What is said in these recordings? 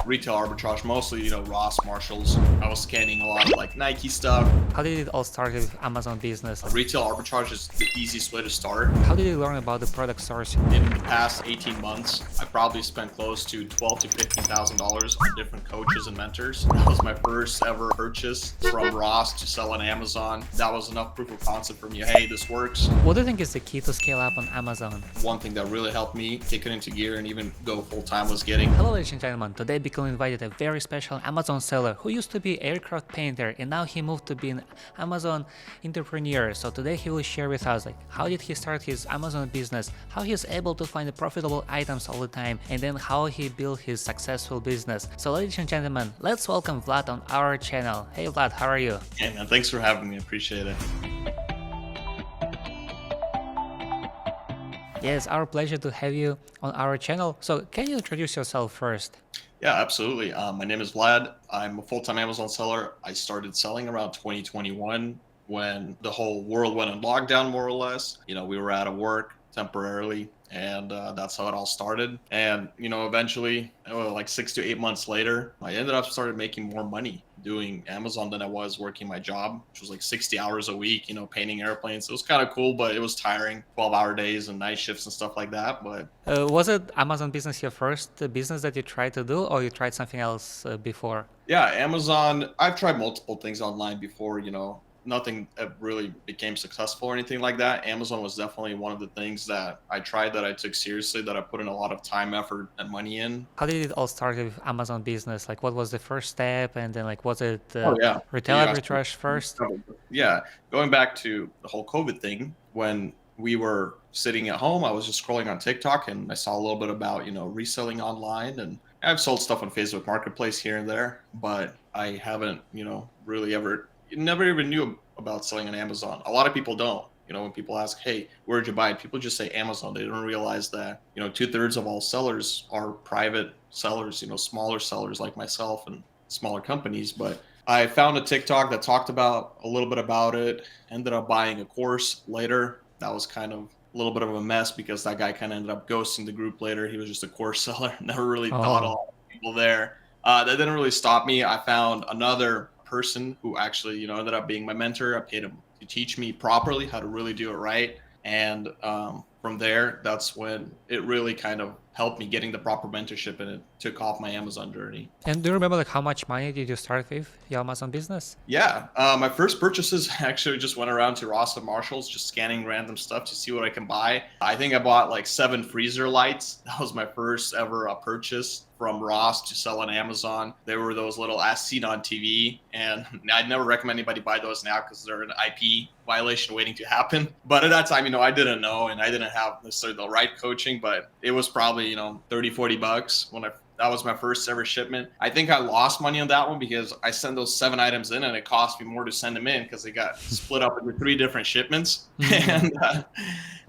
Retail arbitrage, mostly, Ross, Marshalls. I was scanning a lot of like Nike stuff. How did it all start with Amazon business? Retail arbitrage is the easiest way to start. How did you learn about the product sourcing? In the past 18 months, I probably spent close to $12,000 to $15,000 on different coaches and mentors. That was my first ever purchase from Ross to sell on Amazon. That was enough proof of concept for me. Hey, this works. What do you think is the key to scale up on Amazon? One thing that really helped me kick it into gear and even go full time was getting. Hello ladies and gentlemen, today BQool invited a very special Amazon seller who used to be aircraft painter and now he moved to be an Amazon entrepreneur. So today he will share with us like how did he start his Amazon business, how he's able to find the profitable items all the time, and then how he built his successful business. So ladies and gentlemen, let's welcome Vlad on our channel. Hey Vlad, how are you? Hey man, thanks for having me, appreciate it. Yes, our pleasure to have you on our channel. So can you introduce yourself first? Yeah, absolutely. My name is Vlad. I'm a full-time Amazon seller. I started selling around 2021 when the whole world went on lockdown, more or less. We were out of work temporarily, and that's how it all started. And eventually, like 6 to 8 months later, I ended up started making more money doing Amazon than I was working my job, which was like 60 hours a week, painting airplanes. It was kind of cool, but it was tiring, 12-hour days and night shifts and stuff like that. But Was it Amazon business your first business that you tried to do, or you tried something else before? yeah, Amazon, I've tried multiple things online before, nothing really became successful or anything like that. Amazon was definitely one of the things that I tried, that I took seriously, that I put in a lot of time, effort, and money in. How did it all start with Amazon business? Like, what was the first step? And then, like, was it Oh yeah. retail You asked me- arbitrage first? Yeah. Going back to the whole COVID thing, when we were sitting at home, I was just scrolling on TikTok and I saw a little bit about, reselling online, and I've sold stuff on Facebook Marketplace here and there, but I haven't, really never even knew about selling on Amazon. A lot of people don't. When people ask, hey, where'd you buy it? People just say Amazon. They don't realize that, 2/3 of all sellers are private sellers, smaller sellers like myself and smaller companies. But I found a TikTok that talked about a little bit about it, ended up buying a course later. That was kind of a little bit of a mess because that guy kind of ended up ghosting the group later. He was just a course seller, never really thought a lot of people there. That didn't really stop me. I found another person who actually, ended up being my mentor. I paid him to teach me properly how to really do it right. And from there, that's when it really kind of helped me getting the proper mentorship, and it took off my Amazon journey. And do you remember like how much money did you start with your Amazon business? Yeah, my first purchases actually just went around to Ross and Marshalls, just scanning random stuff to see what I can buy. I think I bought like 7 freezer lights. That was my first ever purchase from Ross to sell on Amazon. They were those little as seen on TV, and I'd never recommend anybody buy those now because they're an IP violation waiting to happen. But at that time, I didn't know, and I didn't have necessarily the right coaching, but it was probably, 30, 40 bucks when that was my first ever shipment. I think I lost money on that one because I sent those 7 items in and it cost me more to send them in because they got split up into 3 different shipments. And,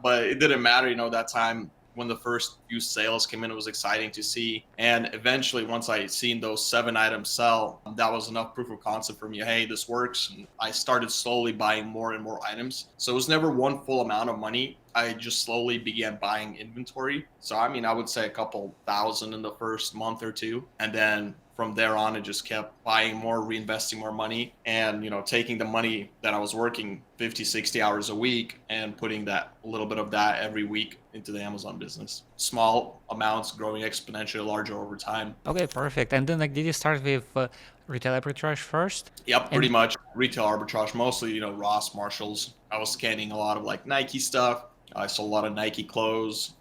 but it didn't matter, that time when the first few sales came in, it was exciting to see. And eventually, once I seen those 7 items sell, that was enough proof of concept for me. Hey, this works. And I started slowly buying more and more items. So it was never one full amount of money. I just slowly began buying inventory. So, I would say a couple thousand in the first month or 2. And then from there on, it just kept buying more, reinvesting more money, and, taking the money that I was working 50, 60 hours a week and putting a little bit of that every week into the Amazon business. Small amounts growing exponentially larger over time. Okay, perfect. And then like, did you start with retail arbitrage first? Yep, pretty much. Retail arbitrage, mostly, Ross, Marshalls. I was scanning a lot of like Nike stuff. I sold a lot of Nike clothes,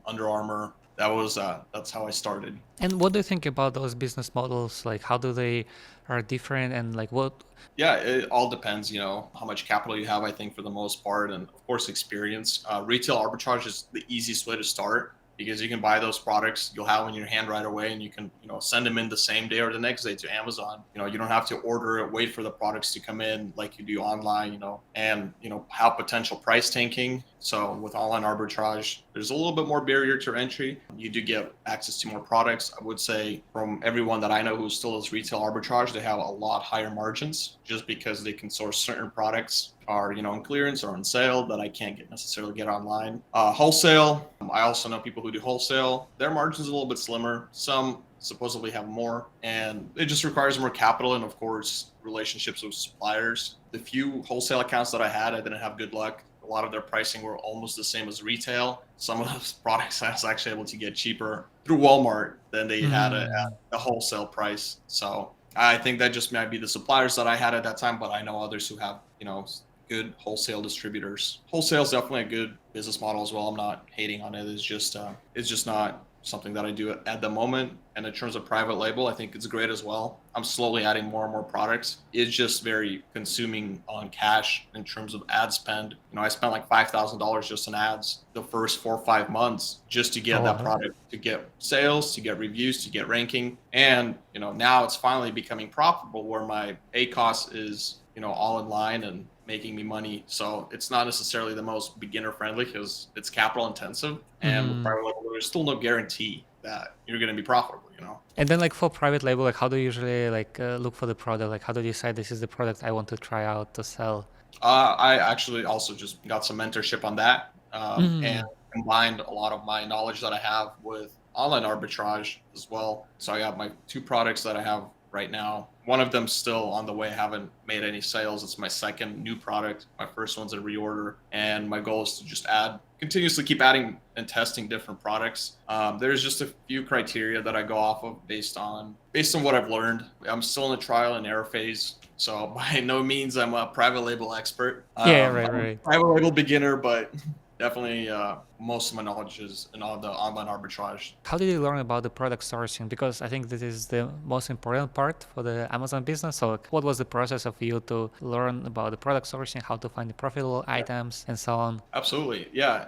Under Armour. That's how I started. And what do you think about those business models? Like, how do they are different, and like what? Yeah, it all depends, how much capital you have, I think, for the most part, and of course, experience. Retail arbitrage is the easiest way to start because you can buy those products, you'll have them in your hand right away, and you can, send them in the same day or the next day to Amazon. You don't have to order it, wait for the products to come in like you do online, and, have potential price tanking. So with online arbitrage, there's a little bit more barrier to entry. You do get access to more products. I would say from everyone that I know who still does retail arbitrage, they have a lot higher margins just because they can source certain products are, on clearance or on sale that I can't necessarily get online. Wholesale, I also know people who do wholesale. Their margins are a little bit slimmer. Some supposedly have more, and it just requires more capital and, of course, relationships with suppliers. The few wholesale accounts that I had, I didn't have good luck. A lot of their pricing were almost the same as retail. Some of those products I was actually able to get cheaper through Walmart than they had at Mm. a wholesale price. So I think that just might be the suppliers that I had at that time, but I know others who have, good wholesale distributors. Wholesale is definitely a good business model as well. I'm not hating on it. It's just not something that I do at the moment. And in terms of private label, I think it's great as well. I'm slowly adding more and more products. It's just very consuming on cash in terms of ad spend. I spent like $5,000 just in ads the first 4 or 5 months just to get Oh, that wow. product, to get sales, to get reviews, to get ranking. And, now it's finally becoming profitable where my ACOS is, all in line and making me money. So it's not necessarily the most beginner friendly because it's capital intensive. And with Mhm. private label, there's still no guarantee that you're going to be profitable. And then like for private label, like how do you usually like look for the product? Like how do you decide this is the product I want to try out to sell? I actually also just got some mentorship on that, and Mm. combined a lot of my knowledge that I have with online arbitrage as well. So I got my two products that I have right now. One of them still on the way. I haven't made any sales. It's my second new product. My first one's a reorder, and my goal is to just continuously keep adding and testing different products. There's just a few criteria that I go off of based on what I've learned. I'm still in the trial and error phase, so by no means I'm a private label expert. Yeah, right, I'm a right. private label beginner, but definitely most of my knowledge is in all the online arbitrage. How did you learn about the product sourcing? Because I think this is the most important part for the Amazon business. So like, what was the process of you to learn about the product sourcing, how to find the profitable items and so on? Absolutely. Yeah.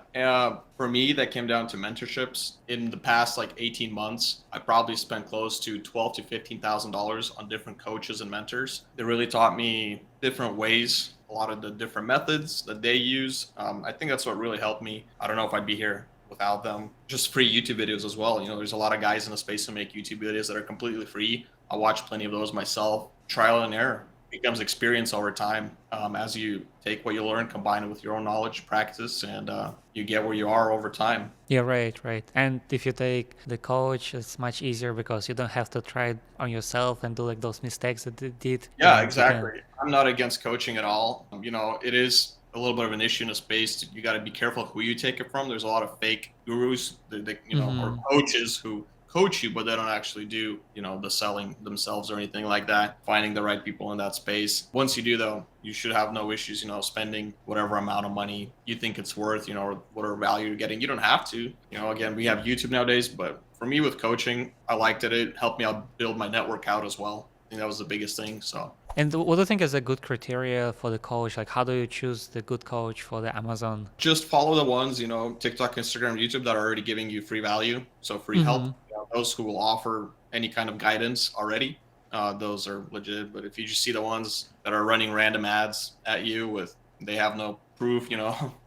For me, that came down to mentorships. In the past like 18 months, I probably spent close to twelve to $15,000 on different coaches and mentors. They really taught me different ways, a lot of the different methods that they use. I think that's what really helped me. I don't know if I'd be here without them. Just free YouTube videos as well. There's a lot of guys in the space who make YouTube videos that are completely free. I watch plenty of those myself. Trial and error becomes experience over time, as you take what you learn, combine it with your own knowledge, practice, and you get where you are over time. Yeah, right, right. And if you take the coach, it's much easier because you don't have to try it on yourself and do like those mistakes that they did. Yeah, And you can, exactly. I'm not against coaching at all. It is a little bit of an issue in the space. You got to be careful who you take it from. There's a lot of fake gurus, or hmm coaches who coach you, but they don't actually do, the selling themselves or anything like that. Finding the right people in that space. Once you do, though, you should have no issues, spending whatever amount of money you think it's worth, or whatever value you're getting. You don't have to. Again, we have YouTube nowadays, but for me with coaching, I liked it. It helped me out build my network out as well. I think that was the biggest thing. So And what do you think is a good criteria for the coach? Like, how do you choose the good coach for the Amazon? just follow the ones, TikTok, Instagram, YouTube that are already giving you free value. So free hmm help. Those who will offer any kind of guidance already, those are legit. But if you just see the ones that are running random ads at you they have no proof,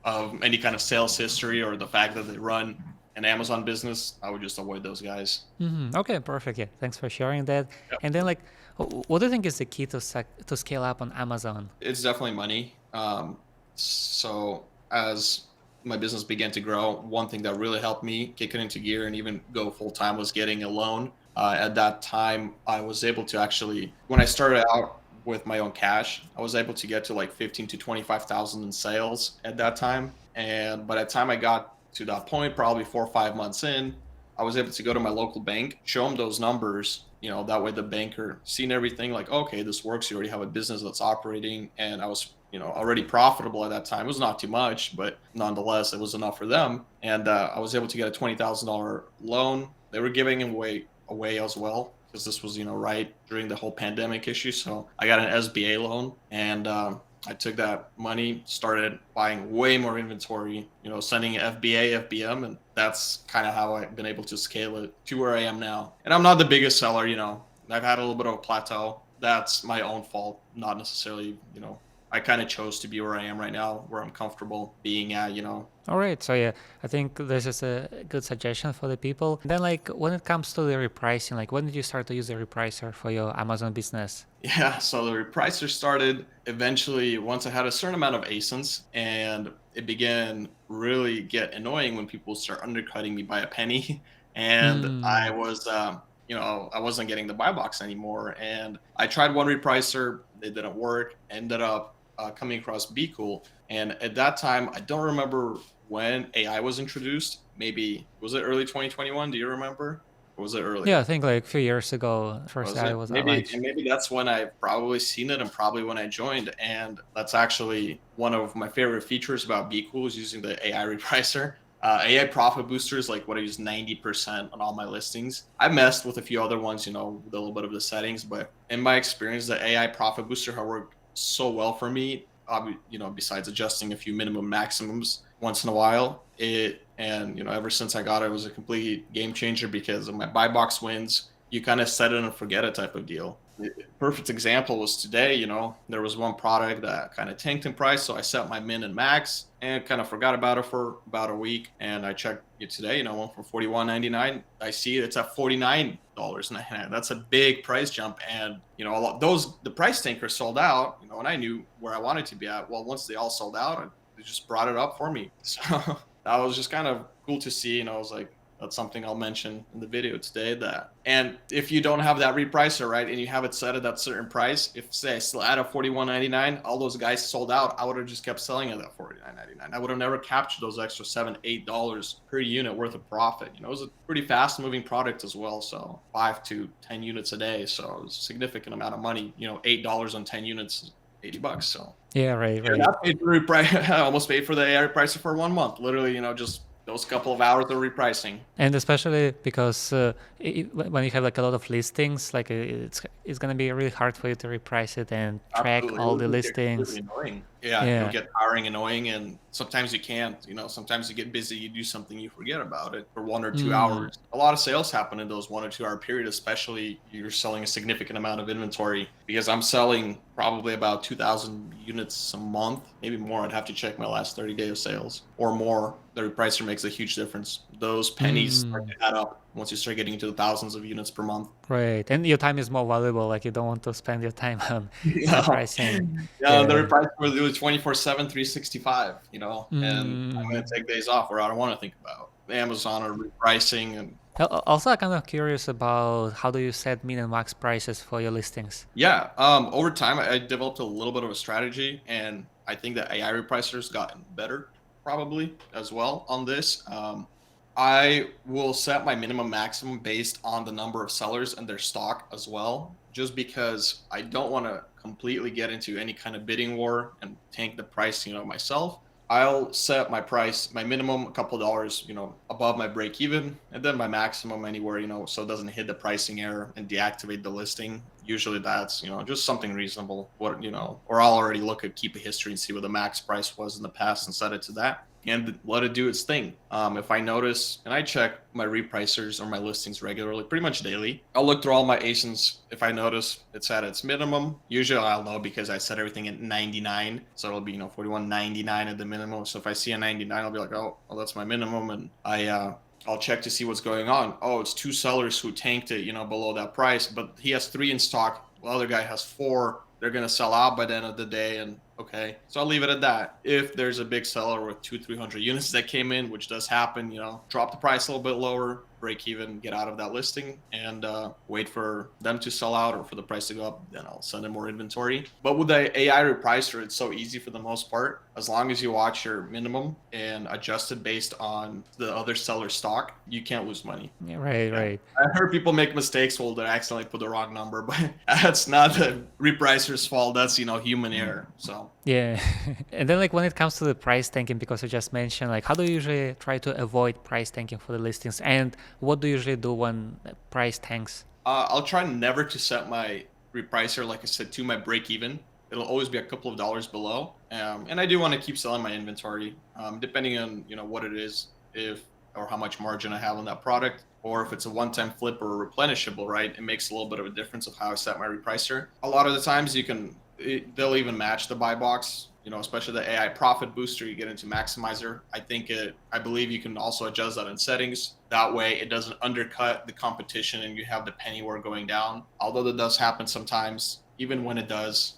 of any kind of sales history or the fact that they run an Amazon business, I would just avoid those guys. Okay, perfect. Yeah, thanks for sharing that. Yep. And then, like, what do you think is the key to to scale up on Amazon? It's definitely money. So as my business began to grow, one thing that really helped me kick it into gear and even go full time was getting a loan. At that time, I was able to actually, when I started out with my own cash, I was able to get to like 15 to 25,000 in sales at that time. And by the time I got to that point, probably 4 or 5 months in, I was able to go to my local bank, show them those numbers. That way the banker seen everything like, okay, this works. You already have a business that's operating. And I was, already profitable at that time. It was not too much, but nonetheless, it was enough for them. And I was able to get a $20,000 loan. They were giving away as well because this was, right during the whole pandemic issue. So I got an SBA loan, and I took that money, started buying way more inventory, sending FBA, FBM, and that's kind of how I've been able to scale it to where I am now. And I'm not the biggest seller, I've had a little bit of a plateau. That's my own fault, not necessarily, I kind of chose to be where I am right now, where I'm comfortable being at. All right, so yeah, I think this is a good suggestion for the people. Then, like, when it comes to the repricing, like, when did you start to use the repricer for your Amazon business? Yeah, so the repricer started eventually once I had a certain amount of ASINs, and it began really get annoying when people start undercutting me by a penny. And I Mm. was, I wasn't getting the buy box anymore. And I tried one repricer, it didn't work. Ended up coming across BQool, and at that time, I don't remember when AI was introduced. Maybe was it early 2021? Do you remember? Or was it Yeah, earlier? I think like a few years ago, first Was I it? was at Maybe, launch. and maybe that's when I've probably seen it and probably when I joined. And that's actually one of my favorite features about BQool is using the AI repricer. AI profit booster is like what I use 90% on all my listings. I messed with a few other ones, with a little bit of the settings, but in my experience, the AI profit booster has worked so well for me. Besides adjusting a few minimum maximums once in a while, ever since I got it, it was a complete game changer because of my buy box wins. You kind of set it and forget it type of deal. Perfect example was today. There was one product that kind of tanked in price, so I set my min and max and kind of forgot about it for about a week. And I checked it today. Went from $41.99. I see it's at $49.99. That's a big price jump, and a lot the price tankers sold out. And I knew where I wanted to be at. Well, once they all sold out, they just brought it up for me. So that was just kind of cool to see. I was like, that's something I'll mention in the video today. And if you don't have that repricer, right, and you have it set at that certain price, if say I still at a $41.99, all those guys sold out, I would have just kept selling it at $49.99. I would have never captured those extra $7-8 per unit worth of profit. It was a pretty fast moving product as well. So 5 to 10 units a day. So it was a significant amount of money. $8 on 10 units, $80. So Yeah, right, and right. I paid for I almost paid for the AI repricer for 1 month. Literally, just those couple of hours of repricing. And especially because when you have like a lot of listings, like it's gonna be really hard for you to reprice it and track Absolutely. It all would the just get listings. completely annoying. Yeah, it'll Yeah. get tiring, annoying, and sometimes you can't. Sometimes you get busy, you do something, you forget about it for 1 or 2 hours. A lot of sales happen in those 1 or 2 hour period, especially you're selling a significant amount of inventory. Because I'm selling probably about 2,000 units a month, maybe more. I'd have to check my last 30 days of sales or more. The repricer makes a huge difference. Those pennies start to add up once you start getting into the thousands of units per month. Right. And your time is more valuable. Like you don't want to spend your time on Yeah. repricing. Yeah, the Yeah. reprice will do it 24/7, 365, and I'm gonna take days off where I don't want to think about Amazon or repricing. And Also, I'm kind of curious about how do you set min and max prices for your listings? yeah, over time, I developed a little bit of a strategy, and I think that AI repricers gotten better probably as well on this. I will set my minimum maximum based on the number of sellers and their stock as well, just because I don't want to completely get into any kind of bidding war and tank the price, myself. I'll set my price, my minimum a couple dollars, above my break even, and then my maximum anywhere, so it doesn't hit the pricing error and deactivate the listing. Usually that's, just something reasonable. Or I'll already look at keep a history and see what the max price was in the past and set it to that and let it do its thing. If I notice, and I check my repricers or my listings regularly, pretty much daily, I'll look through all my ASINs. If I notice it's at its minimum, usually I'll know because I set everything at 99. So it'll be, 41.99 at the minimum. So if I see a 99, I'll be like, oh, well, that's my minimum. And I'll check to see what's going on. Oh, it's 2 sellers who tanked it, below that price, but he has 3 in stock. The other guy has 4. They're going to sell out by the end of the day. And okay, so I'll leave it at that. If there's a big seller with 200-300 units that came in, which does happen, drop the price a little bit lower, break even, get out of that listing, and wait for them to sell out or for the price to go up, then I'll send in more inventory. But with the AI repricer, it's so easy for the most part. As long as you watch your minimum and adjust it based on the other seller's stock, you can't lose money. Yeah, right, right. I heard people make mistakes while they accidentally put the wrong number, but that's not the repricer's fault. That's, human error. So Yeah. And then like when it comes to the price tanking, because you just mentioned, like how do you usually try to avoid price tanking for the listings? And what do you usually do when price tanks? I'll try never to set my repricer, like I said, to my break even. It'll always be a couple of dollars below. And I do want to keep selling my inventory, depending on, what it is, or how much margin I have on that product, or if it's a one-time flip or replenishable, right? It makes a little bit of a difference of how I set my repricer. A lot of the times they'll even match the buy box, especially the AI profit booster. You get into maximizer. I believe you can also adjust that in settings. That way it doesn't undercut the competition and you have the penny war going down. Although that does happen sometimes, even when it does,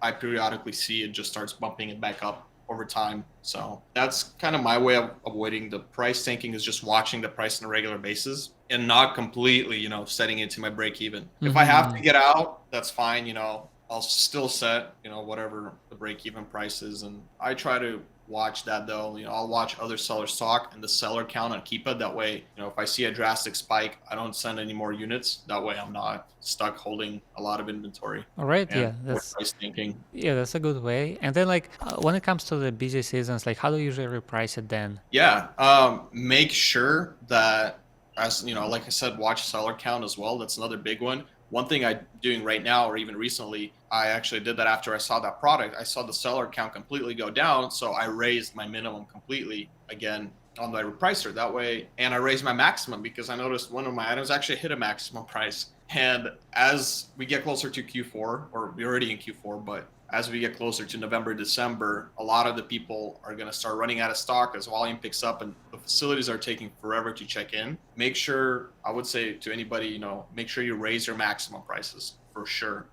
I periodically see it just starts bumping it back up over time. So that's kind of my way of avoiding the price tanking, is just watching the price on a regular basis and not completely, setting it to my break even. If I have to get out, that's fine. I'll still set, whatever the break even price is. And I try to watch that though. I'll watch other sellers talk and the seller count on Keepa. That way, if I see a drastic spike, I don't send any more units. That way I'm not stuck holding a lot of inventory. All right, And yeah, that's price thinking. yeah, that's a good way. And then like when it comes to the busy seasons, like how do you usually reprice it then? Yeah, make sure that, as like I said, watch seller count as well. That's another big one. One thing I'm doing right now, or even recently, I actually did that after I saw that product. I saw the seller count completely go down, so I raised my minimum completely again on the repricer that way, and I raised my maximum because I noticed one of my items actually hit a maximum price. And as we get closer to Q4, or we're already in Q4, but as we get closer to November, December, a lot of the people are going to start running out of stock as volume picks up and the facilities are taking forever to check in. Make sure, I would say to anybody, make sure you raise your maximum prices for sure,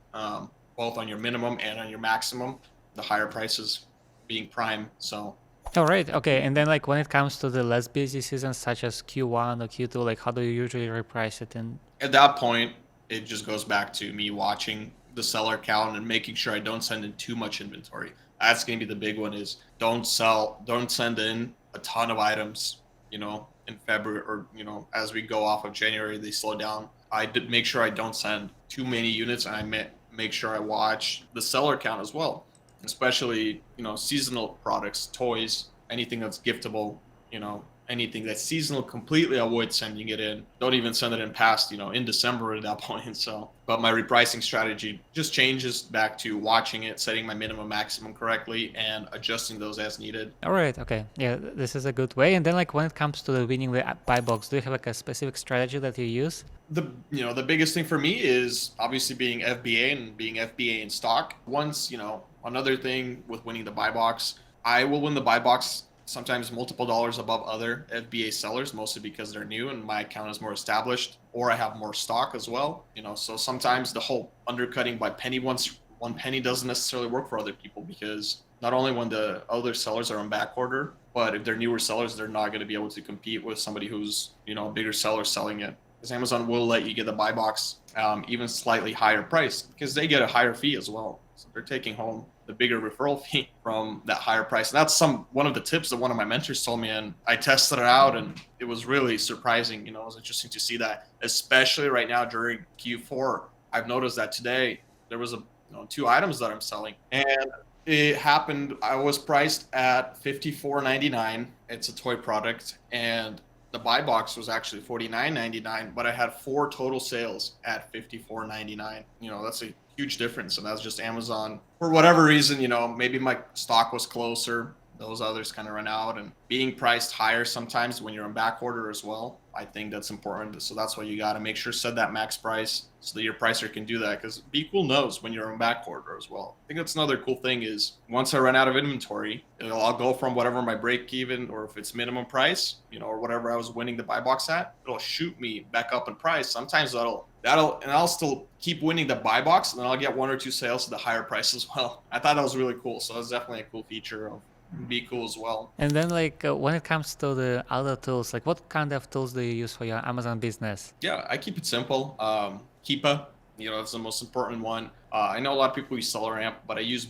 both on your minimum and on your maximum, the higher prices being prime. So. All right, okay. And then like when it comes to the less busy seasons such as Q1 or Q2, like how do you usually reprice it? And at that point, it just goes back to me watching the seller count and making sure I don't send in too much inventory. That's going to be the big one, is don't send in a ton of items, in February, or, as we go off of January, they slow down. I did make sure I don't send too many units, and I make sure I watch the seller count as well, especially, seasonal products, toys, anything that's giftable, anything that's seasonal, completely avoid sending it in. Don't even send it in past, in December at that point. So, but my repricing strategy just changes back to watching it, setting my minimum maximum correctly, and adjusting those as needed. all right, okay. Yeah, this is a good way. And then like when it comes to the winning the buy box, do you have like a specific strategy that you use? The biggest thing for me is obviously being FBA and being FBA in stock. Once, another thing with winning the buy box, I will win the buy box sometimes multiple dollars above other FBA sellers, mostly because they're new and my account is more established, or I have more stock as well. So sometimes the whole undercutting by penny, one penny doesn't necessarily work for other people, because not only when the other sellers are on back order, but if they're newer sellers, they're not going to be able to compete with somebody who's, a bigger seller selling it. Because Amazon will let you get the buy box even slightly higher price, because they get a higher fee as well. So they're taking home the bigger referral fee from that higher price. And that's one of the tips that one of my mentors told me, and I tested it out, and it was really surprising. It was interesting to see that, especially right now during Q4. I've noticed that today there was 2 items that I'm selling, and it happened. I was priced at $54.99. It's a toy product, and the buy box was actually $49.99, but I had 4 total sales at $54.99. That's a huge difference. And that's just Amazon. For whatever reason, maybe my stock was closer. Those others kind of run out, and being priced higher sometimes when you're on back order as well. I think that's important. So that's why you got to make sure set that max price so that your pricer can do that, because BQool knows when you're on back order as well. I think that's another cool thing, is once I run out of inventory, I'll go from whatever my break even, or if it's minimum price, or whatever I was winning the buy box at, it'll shoot me back up in price. Sometimes and I'll still keep winning the buy box, and then I'll get 1 or 2 sales at the higher price as well. I thought that was really cool. So it's definitely a cool feature of BQool as well. And then like when it comes to the other tools, like what kind of tools do you use for your Amazon business? Yeah, I keep it simple. Keepa, that's the most important one. I know a lot of people use SellerAmp, but I use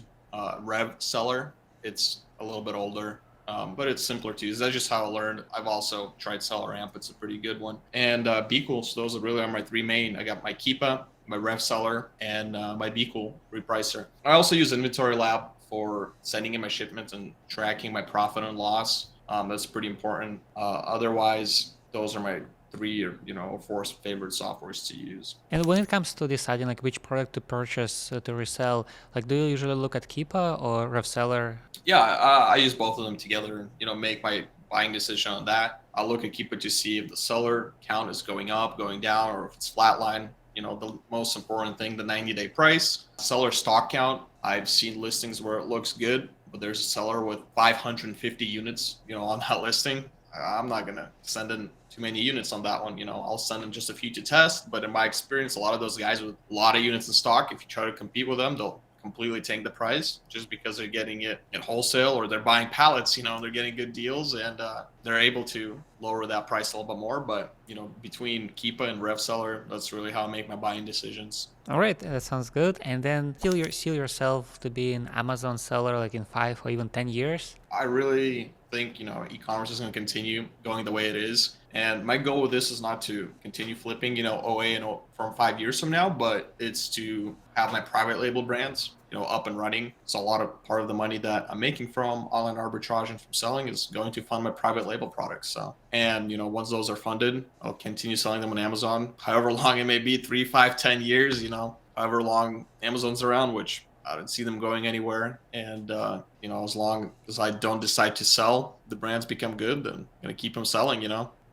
Rev Seller. It's a little bit older, but it's simpler to use. That's just how I learned. I've also tried SellerAmp. It's a pretty good one. And BQool, so those are really my 3 main. I got my Keepa, my Rev Seller, and my BQool repricer. I also use Inventory Lab for sending in my shipments and tracking my profit and loss. That's pretty important. Otherwise, those are my 3 or 4 favorite softwares to use. And when it comes to deciding like which product to purchase to resell, like do you usually look at Keepa or RevSeller? Yeah, I use both of them together and make my buying decision on that. I'll look at Keepa to see if the seller count is going up, going down, or if it's flatline. The most important thing, the 90-day price, seller stock count. I've seen listings where it looks good, but there's a seller with 550 units, on that listing. I'm not going to send in too many units on that one. I'll send in just a few to test. But in my experience, a lot of those guys with a lot of units in stock, if you try to compete with them, they'll completely tank the price just because they're getting it in wholesale or they're buying pallets. They're getting good deals and they're able to lower that price a little bit more. But between Keepa and RevSeller, that's really how I make my buying decisions. All right, that sounds good. And then still you see yourself to be an Amazon seller like in 5 or even 10 years? I really think, e-commerce is going to continue going the way it is. And my goal with this is not to continue flipping, OA and from 5 years from now, but it's to have my private label brands, up and running. So a lot of part of the money that I'm making from online arbitrage and from selling is going to fund my private label products. So, and, once those are funded, I'll continue selling them on Amazon, however long it may be, 3, 5, 10 years, however long Amazon's around, which I don't see them going anywhere. And, as long as I don't decide to sell, the brands become good, then I'm going to keep them selling,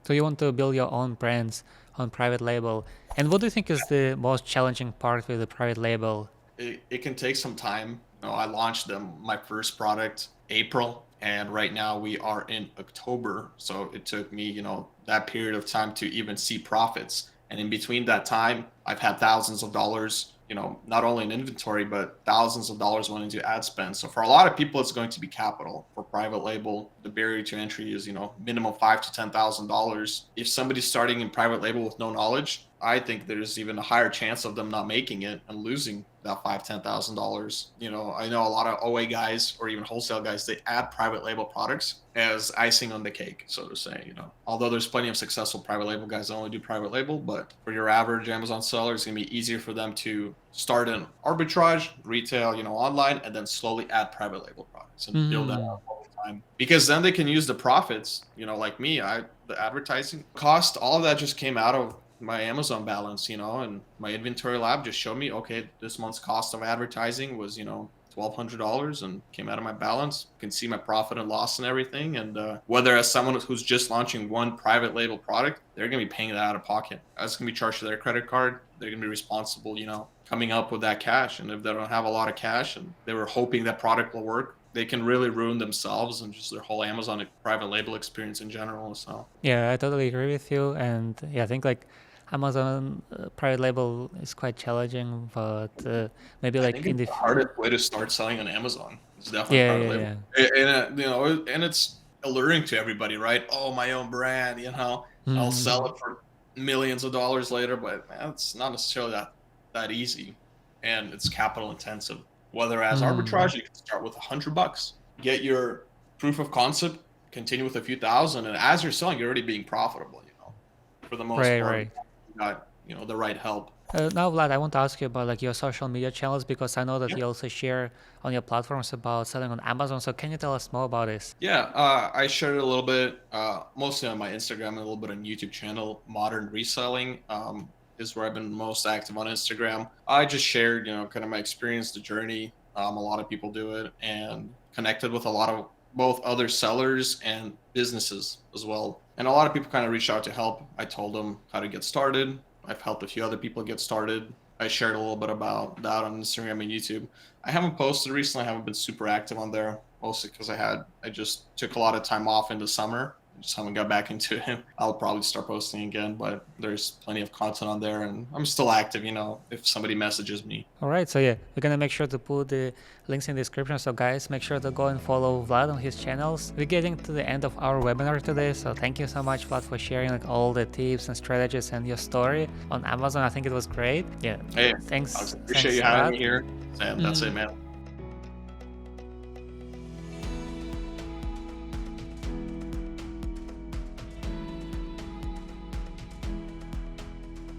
So you want to build your own brands on private label. And what do you think is the most challenging part with the private label? It can take some time. I launched my first product April, and right now we are in October. So it took me, that period of time to even see profits. And in between that time, I've had thousands of dollars, not only in inventory, but thousands of dollars went into ad spend. So for a lot of people, it's going to be capital. For private label, the barrier to entry is, minimum $5,000 to $10,000. If somebody's starting in private label with no knowledge, I think there's even a higher chance of them not making it and losing that $5,000, $10,000. I know a lot of OA guys or even wholesale guys, they add private label products as icing on the cake, so to say. Although there's plenty of successful private label guys that only do private label, but for your average Amazon seller, it's gonna be easier for them to start in arbitrage, retail, online, and then slowly add private label products and build that up over time. Because then they can use the profits, like me, the advertising cost, all of that just came out of my Amazon balance, and my inventory lab just showed me, okay, this month's cost of advertising was, $1,200 and came out of my balance. You can see my profit and loss and everything. And whether as someone who's just launching one private label product, they're going to be paying that out of pocket. That's going to be charged to their credit card. They're going to be responsible, coming up with that cash. And if they don't have a lot of cash and they were hoping that product will work, they can really ruin themselves and just their whole Amazon private label experience in general. So yeah, I totally agree with you. And yeah, I think like Amazon private label is quite challenging, but maybe I like think in it's the the hardest way to start selling on Amazon. It's definitely private label. And and it's alluring to everybody, right? Oh, my own brand, I'll sell it for millions of dollars later, but man, it's not necessarily that easy, and it's capital intensive. Whether as arbitrage, you can start with $100, get your proof of concept, continue with a few thousand, and as you're selling, you're already being profitable. For the most part. Right. You got the right help. Now, Vlad, I want to ask you about like your social media channels because I know that Yeah. you also share on your platforms about selling on Amazon. So can you tell us more about this? Yeah, I shared it a little bit, mostly on my Instagram and a little bit on YouTube channel. Modern Reselling is where I've been most active on Instagram. I just shared, kind of my experience, the journey. A lot of people do it, and connected with a lot of both other sellers and businesses as well. And a lot of people kind of reached out to help. I told them how to get started. I've helped a few other people get started. I shared a little bit about that on Instagram and YouTube. I haven't posted recently. I haven't been super active on there, mostly because I just took a lot of time off in the summer. Just haven't got back into it. I'll probably start posting again, but there's plenty of content on there, and I'm still active, if somebody messages me. All right, so yeah, we're gonna make sure to put the links in the description. So guys, make sure to go and follow Vlad on his channels. We're getting to the end of our webinar today, so thank you so much, Vlad, for sharing like all the tips and strategies and your story on Amazon. I think it was great. Yeah. Hey, thanks. I appreciate you having me here, and that's it, man.